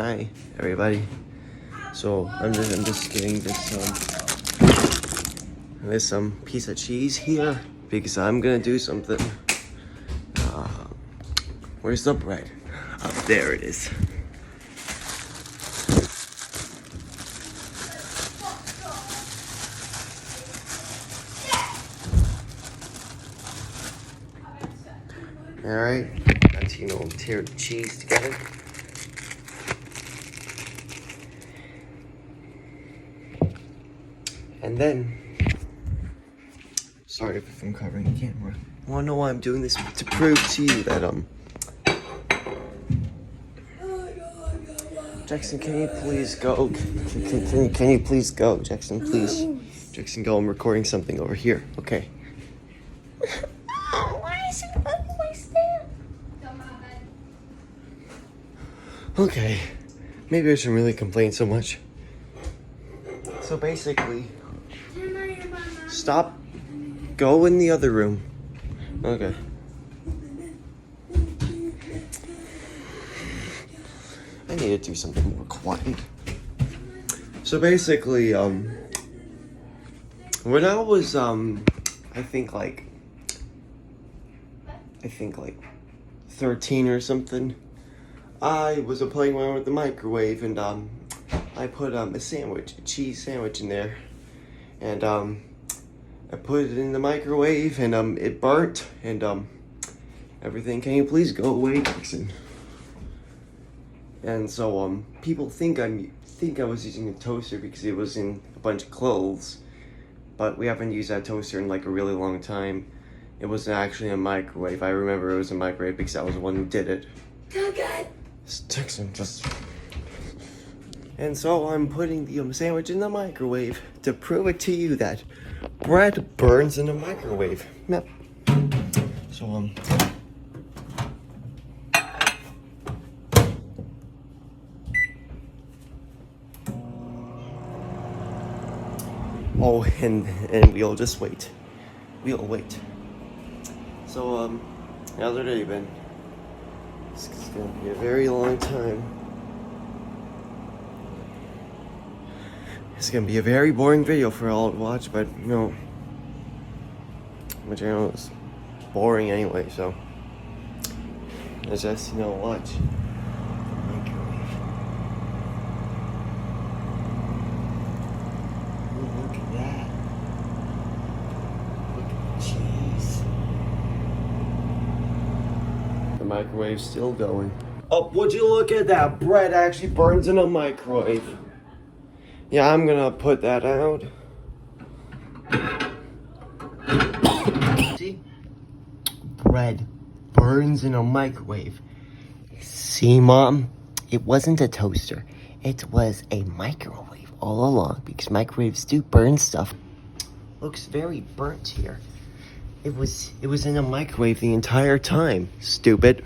Hi, everybody. So I'm just getting this piece of cheese here because I'm gonna do something. Where's the bread? Oh, there it is. All right, let's tear the cheese together. And then, sorry if I'm covering the camera. I wanna know why I'm doing this? To prove to you that, Jackson, can you please go? Can you please go? Jackson, please. Jackson, go. I'm recording something over here. Okay. Why is it bugging my stand? Okay. Maybe I shouldn't really complain so much. So basically, stop. Go in the other room. Okay. I need to do something more quiet. So basically, when I was, I think like 13 or something, I was playing around with the microwave and, I put, a cheese sandwich in there, and, I put it in the microwave and, it burnt and, everything. Can you please go away, Jackson? And so, people think I was using a toaster because it was in a bunch of clothes, but we haven't used that toaster in like a really long time. It wasn't actually a microwave. I remember it was a microwave because I was the one who did it. Jackson, just... And so I'm putting the sandwich in the microwave to prove it to you that bread burns in a microwave. Yep. So, oh, and we'll just wait. We'll wait. So, how's your day been? It's gonna be a very long time. It's gonna be a very boring video for all to watch, but you know, my channel is boring anyway, so let's just, watch. Look at that. Look at the cheese. The microwave's still going. Oh, would you look at that? Bread actually burns in a microwave. Yeah, I'm gonna put that out. See? Bread burns in a microwave. See, Mom? It wasn't a toaster. It was a microwave all along because microwaves do burn stuff. Looks very burnt here. It was in a microwave the entire time, stupid.